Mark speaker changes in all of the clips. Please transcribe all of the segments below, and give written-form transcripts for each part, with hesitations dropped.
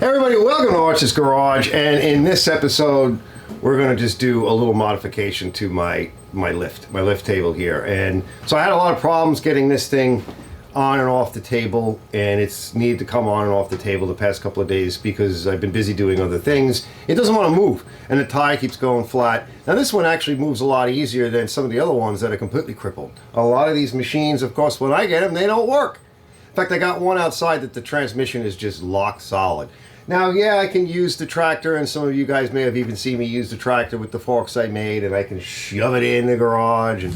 Speaker 1: Hey everybody, welcome to Arch's Garage, and in this episode we're going to just do a little modification to my lift table here. And so I had a lot of problems getting this thing on and off the table, and it's needed to come on and off the table the past couple of days because I've been busy doing other things. It doesn't want to move, and the tie keeps going flat. Now this one actually moves a lot easier than some of the other ones that are completely crippled. A lot of these machines, of course, when I get them, they don't work. In fact, I got one outside that the transmission is just lock solid. Now, yeah, I can use the tractor, and some of you guys may have even seen me use the tractor with the forks I made, and I can shove it in the garage and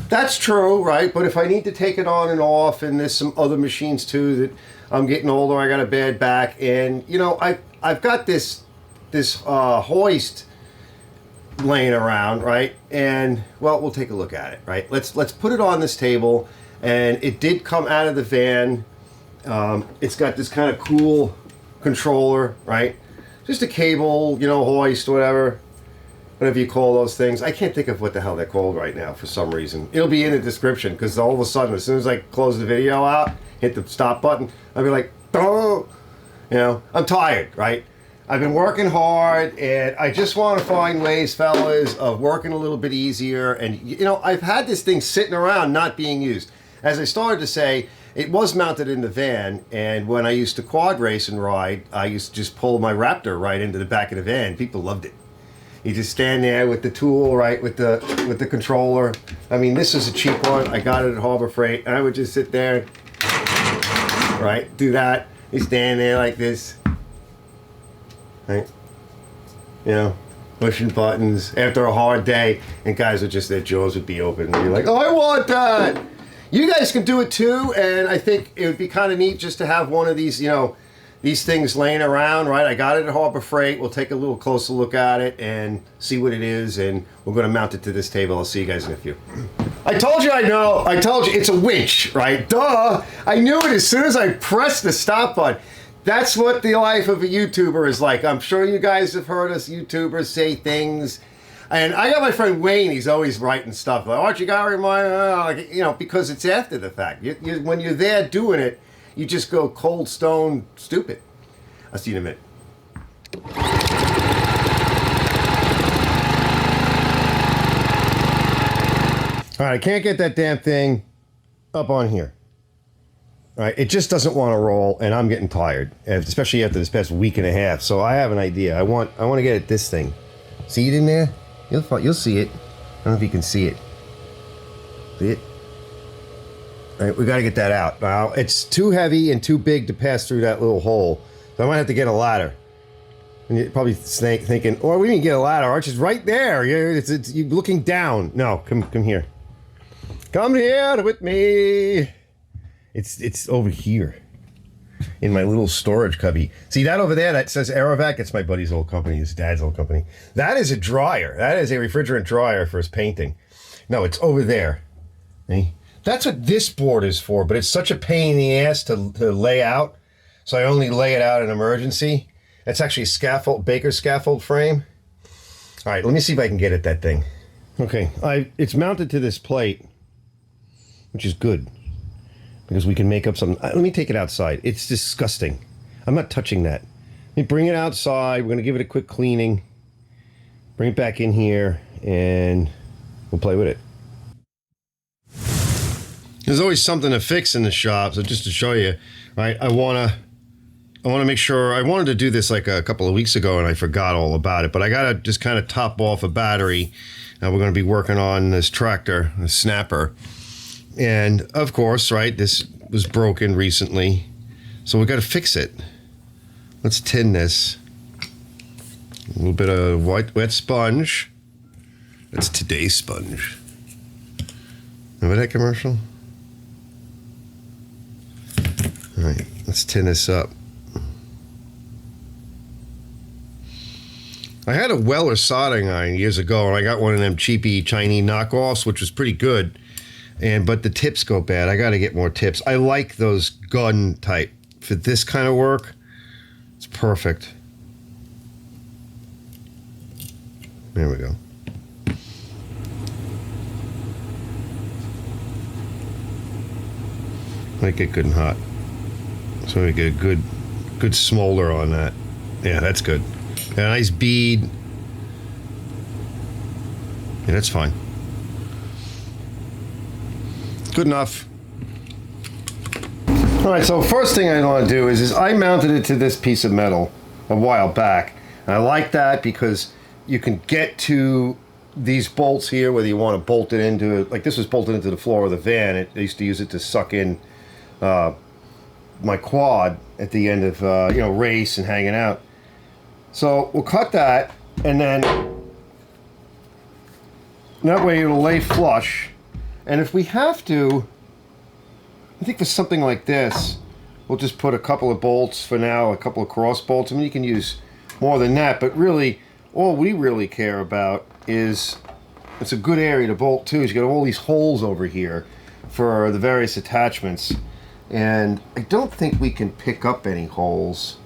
Speaker 1: that's true, right? But if I need to take it on and off, and there's some other machines too that I'm getting older, I got a bad back, and you know, I've got this hoist laying around, right? And well, we'll take a look at it, right? Let's put it on this table, and it did come out of the van. It's got this kind of cool controller, right? Just a cable, you know, hoist, whatever you call those things. I can't think of what the hell they're called right now for some reason. It'll be in the description, because all of a sudden, as soon as I close the video out, hit the stop button, I'll be like, oh, you know, I'm tired, right? I've been working hard, and I just want to find ways, fellas, of working a little bit easier. And, you know, I've had this thing sitting around not being used. As I started to say, it was mounted in the van, and when I used to quad race and ride, I used to just pull my Raptor right into the back of the van. People loved it. You just stand there with the tool, right, with the controller. I mean, this is a cheap one. I got it at Harbor Freight, and I would just sit there, right, do that. You stand there like this, right, you know, pushing buttons after a hard day, and guys would just, their jaws would be open and be like, oh, I want that. You guys can do it too, and I think it would be kind of neat just to have one of these, you know, these things laying around, right? I got it at Harbor Freight. We'll take a little closer look at it and see what it is, and we're going to mount it to this table. I'll see you guys in a few. I told you I know. I told you it's a winch, right? Duh! I knew it as soon as I pressed the stop button. That's what the life of a YouTuber is like. I'm sure you guys have heard us YouTubers say things. And I got my friend Wayne, he's always writing stuff like, "What you got to remind," you know, because it's after the fact. When you're there doing it, you just go cold stone stupid. I'll see you in a minute. All right, I can't get that damn thing up on here. All right, it just doesn't want to roll, and I'm getting tired, especially after this past week and a half. So I have an idea. I want to get at this thing. See it in there? You'll see it. I don't know if you can see it. See it? All right, we got to get that out. Now, it's too heavy and too big to pass through that little hole. So I might have to get a ladder. And you're probably thinking, oh, we didn't get a ladder. Arch is right there. You're looking down. No, come here. Come here with me. It's over here in my little storage cubby. See that over there that says Aerovac? It's my buddy's old company, his dad's old company. That is a dryer. That is a refrigerant dryer for his painting. No, it's over there. See? That's what this board is for, but it's such a pain in the ass to lay out, so I only lay it out in emergency. That's actually a scaffold, Baker scaffold frame. All right, let me see if I can get at that thing. Okay, it's mounted to this plate, which is good, because we can make up some. Let me take it outside. It's disgusting. I'm not touching that. Let me bring it outside. We're going to give it a quick cleaning. Bring it back in here, and we'll play with it. There's always something to fix in the shop, so just to show you, right? I want to make sure. I wanted to do this like a couple of weeks ago, and I forgot all about it. But I gotta just kind of top off a battery. We're going to be working on this tractor, the snapper, and of course, right? This was broken recently, so we got to fix it. Let's tin this. A little bit of wet sponge. That's today's sponge. Remember that commercial? All right, let's tin this up. I had a Weller soldering iron years ago, and I got one of them cheapy Chinese knockoffs, which was pretty good. But the tips go bad. I got to get more tips. I like those gun type. For this kind of work, it's perfect. There we go. Make it good and hot. So we get a good smolder on that. Yeah, that's good. A nice bead. Yeah, that's fine. Good enough. All right, so first thing I want to do is I mounted it to this piece of metal a while back. And I like that because you can get to these bolts here, whether you want to bolt it into it. Like this was bolted into the floor of the van. I used to use it to suck in my quad at the end of race and hanging out. So we'll cut that, and then that way it'll lay flush. And if we have to, I think for something like this, we'll just put a couple of bolts for now, a couple of cross bolts. I mean, you can use more than that, but really, all we really care about is it's a good area to bolt to. You got all these holes over here for the various attachments. And I don't think we can pick up any holes.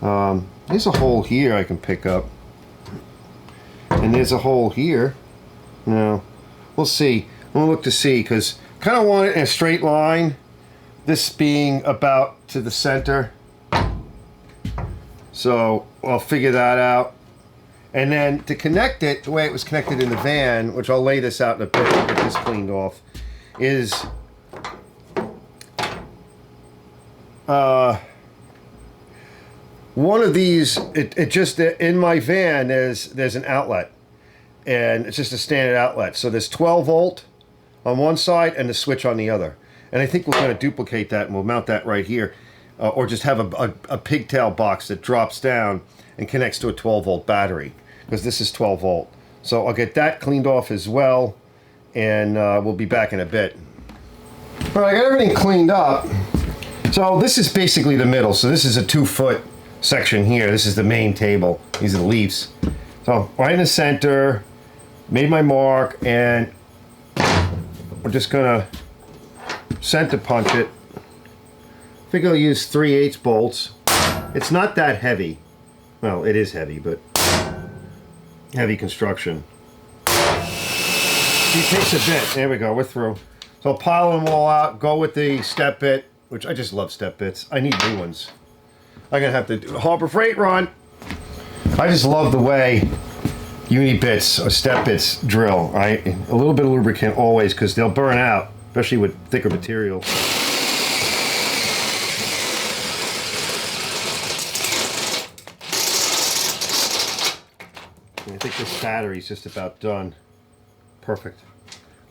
Speaker 1: There's a hole here I can pick up. And there's a hole here. No, we'll see. We'll look to see, because kind of want it in a straight line. This being about to the center. So I'll figure that out. And then to connect it, the way it was connected in the van, which I'll lay this out in a bit, get this cleaned off, is one of these, it just, in my van, there's an outlet. And it's just a standard outlet. So there's 12 volt on one side and the switch on the other. And I think we're going to duplicate that, and we'll mount that right here. Or just have a pigtail box that drops down and connects to a 12 volt battery, because this is 12 volt. So I'll get that cleaned off as well, and we'll be back in a bit. All right, I got everything cleaned up. So this is basically the middle. So this is a 2-foot section here. This is the main table. These are the leaves. So right in the center, made my mark, and we're just gonna center punch it. I think I'll use 3/8 bolts. It's not that heavy. Well, it is heavy, but heavy construction. It takes a bit. There we go, we're through. So I'll pile them all out, go with the step bit, which I just love step bits. I need new ones. I'm gonna have to do a Harbor Freight run. I just love the way uni bits or step bits drill, right? A little bit of lubricant always, because they'll burn out, especially with thicker material. I think this battery's just about done. Perfect.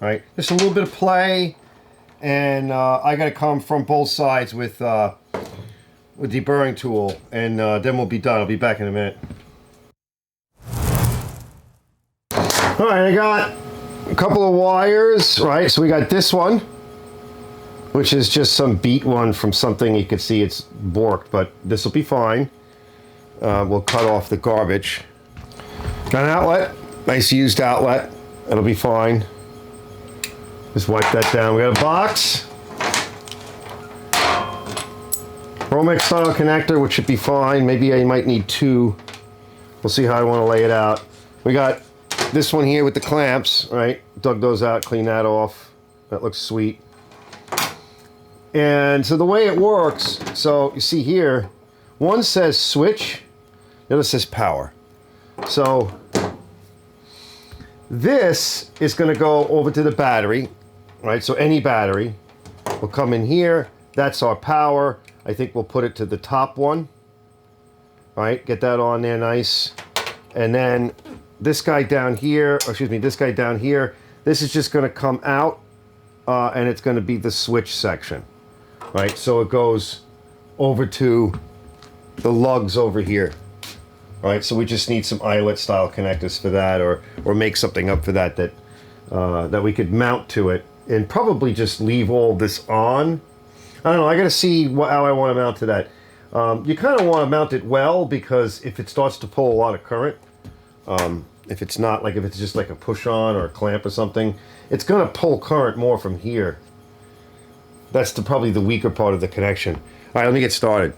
Speaker 1: All right, just a little bit of play, and I got to come from both sides with deburring tool, and then we'll be done. I'll be back in a minute. All right, I got a couple of wires, right? So we got this one, which is just some beat one from something. You can see it's borked, but this will be fine. We'll cut off the garbage. Got an outlet, nice used outlet. It'll be fine. Just wipe that down. We got a box. Romex style connector, which should be fine. Maybe I might need 2. We'll see how I want to lay it out. We got this one here with the clamps, right? Dug those out, clean that off. That looks sweet. And so the way it works, so you see here, one says switch, the other says power. So this is going to go over to the battery, right? So any battery will come in here. That's our power. I think we'll put it to the top one, right? Get that on there nice. And then this guy down here, or excuse me, this guy down here, this is just going to come out, and it's going to be the switch section, right? So it goes over to the lugs over here. All right, so we just need some eyelet style connectors for that, or make something up for that that we could mount to it, and probably just leave all this on. I don't know. I got to see how I want to mount to that. You kind of want to mount it well, because if it starts to pull a lot of current, if it's not like, if it's just like a push on or a clamp or something, it's going to pull current more from here. That's probably the weaker part of the connection. All right, let me get started.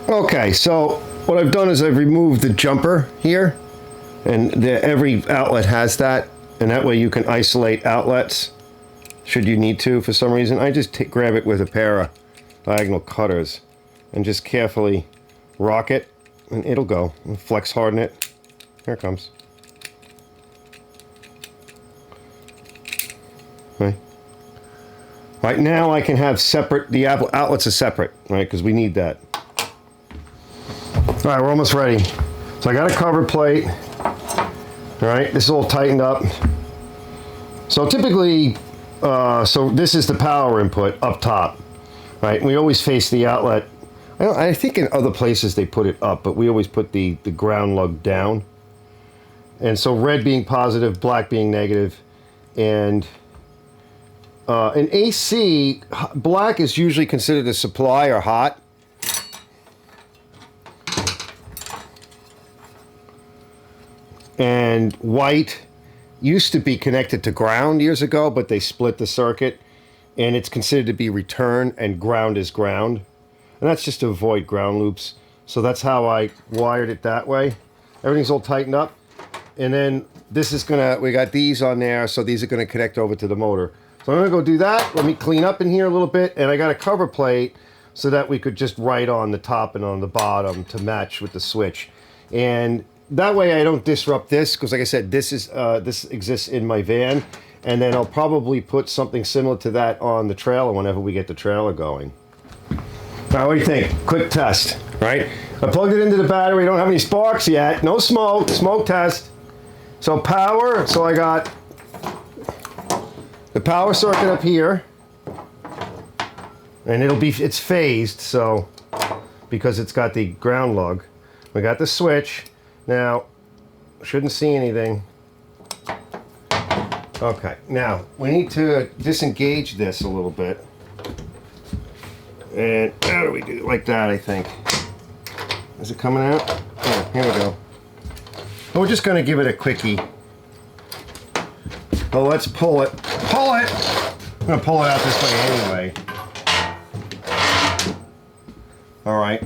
Speaker 1: Okay, so what I've done is I've removed the jumper here, and every outlet has that, and that way you can isolate outlets should you need to for some reason. I just grab it with a pair of diagonal cutters and just carefully rock it, and it'll go. And flex harden it. Here it comes. Okay. Right now I can have separate, the outlets are separate, right, because we need that. All right, we're almost ready. So I got a cover plate. All right, this is all tightened up. So typically, so this is the power input up top, right? We always face the outlet. I think in other places they put it up, but we always put the ground lug down. And so red being positive, black being negative, and in AC, black is usually considered a supply or hot. And white used to be connected to ground years ago, but they split the circuit, and it's considered to be return, and ground is ground. And that's just to avoid ground loops. So that's how I wired it that way. Everything's all tightened up. And then this is we got these on there, so these are gonna connect over to the motor. So I'm gonna go do that. Let me clean up in here a little bit, and I got a cover plate so that we could just write on the top and on the bottom to match with the switch. And that way I don't disrupt this, because like I said, this exists in my van, and then I'll probably put something similar to that on the trailer whenever we get the trailer going. Now, what do you think? Quick test, right? I plugged it into the battery. Don't have any sparks yet. No smoke. Smoke test. So power. So I got the power circuit up here, and it's phased, so because it's got the ground lug. We got the switch. Now, shouldn't see anything. Okay, now we need to disengage this a little bit. And how do we do it? Like that, I think. Is it coming out? Oh, here we go. Well, we're just going to give it a quickie. Oh, let's pull it. Pull it! I'm going to pull it out this way anyway. All right.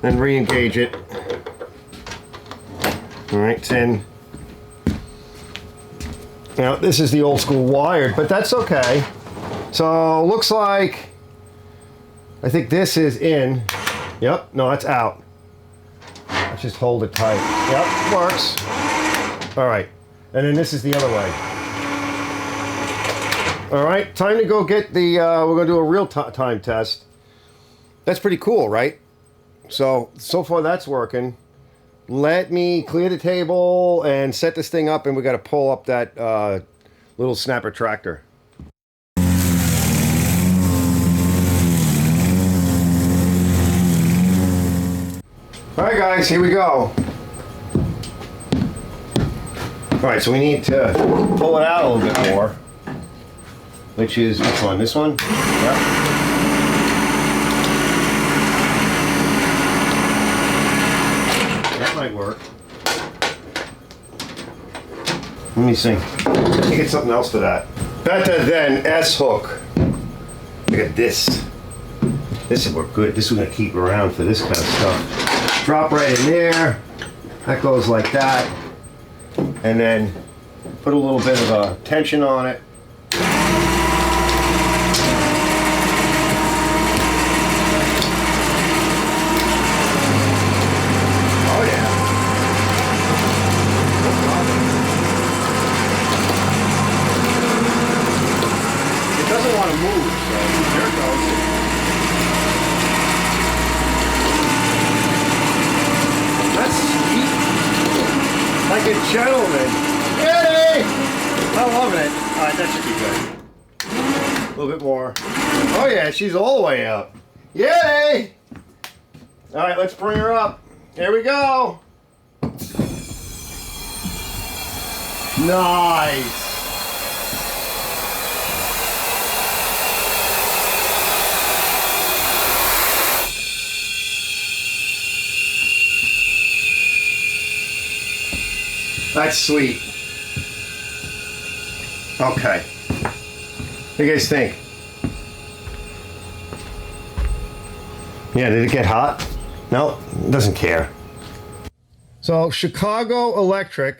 Speaker 1: Then re-engage it. All right, it's in. Now, this is the old school wired, but that's okay. So, looks like, I think this is in. Yep, no, it's out. Let's just hold it tight. Yep, works. All right, and then this is the other way. All right, time to go get the, we're gonna do a real time test. That's pretty cool, right? So far that's working. Let me clear the table and set this thing up, and we got to pull up that little snapper tractor. All right, guys, here we go. All right, so we need to pull it out a little bit more. Which is, which one? This one? Yep. Might work. Let me see. Let me get something else for that. Better than S-hook. Look at this. This would work good. This we're gonna keep around for this kind of stuff. Drop right in there. That goes like that. And then put a little bit of a tension on it. Like a gentleman. Yay! I'm loving it. All right, that should be good. A little bit more. Oh yeah, she's all the way up. Yay! All right, let's bring her up. Here we go. Nice. That's sweet. Okay. What do you guys think? Yeah, did it get hot? No, it doesn't care. So, Chicago Electric,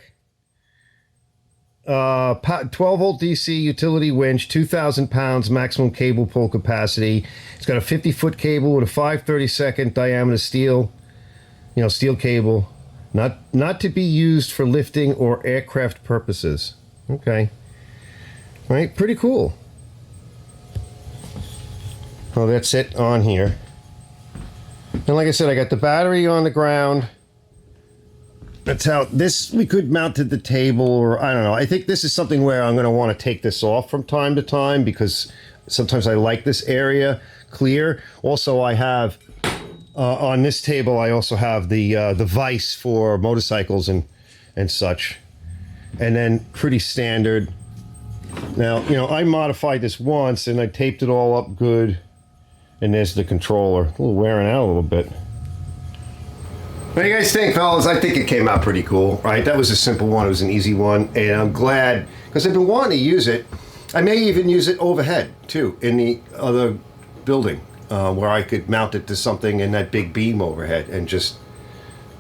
Speaker 1: 12-volt DC utility winch, 2,000 pounds maximum cable pull capacity. It's got a 50-foot cable with a 5/32 diameter steel, steel cable. Not to be used for lifting or aircraft purposes. Okay. Right, pretty cool. Well, that's it on here. And like I said, I got the battery on the ground. That's how this, we could mount to the table, or I don't know. I think this is something where I'm going to want to take this off from time to time because sometimes I like this area clear. Also, I have, on this table, I also have the vise for motorcycles and such. And then pretty standard. Now, I modified this once and I taped it all up good. And there's the controller. A little wearing out a little bit. What do you guys think, fellas? I think it came out pretty cool, right? That was a simple one. It was an easy one. And I'm glad, because I've been wanting to use it. I may even use it overhead, too, in the other building, where I could mount it to something in that big beam overhead and just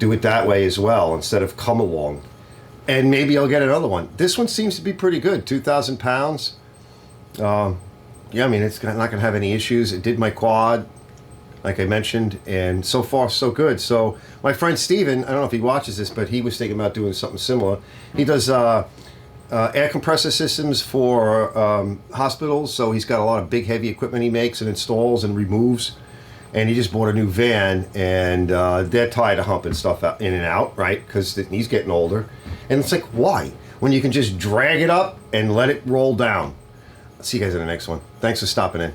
Speaker 1: do it that way as well, instead of come along. And maybe I'll get another one. This one seems to be pretty good, 2,000 pounds. Yeah, I mean, it's not going to have any issues. It did my quad, like I mentioned, and so far, so good. So my friend Steven, I don't know if he watches this, but he was thinking about doing something similar. He does air compressor systems for hospitals, so he's got a lot of big, heavy equipment he makes and installs and removes. And he just bought a new van, and they're tired of humping stuff out, in and out, right? Because he's getting older. And it's like, why? When you can just drag it up and let it roll down. See you guys in the next one. Thanks for stopping in.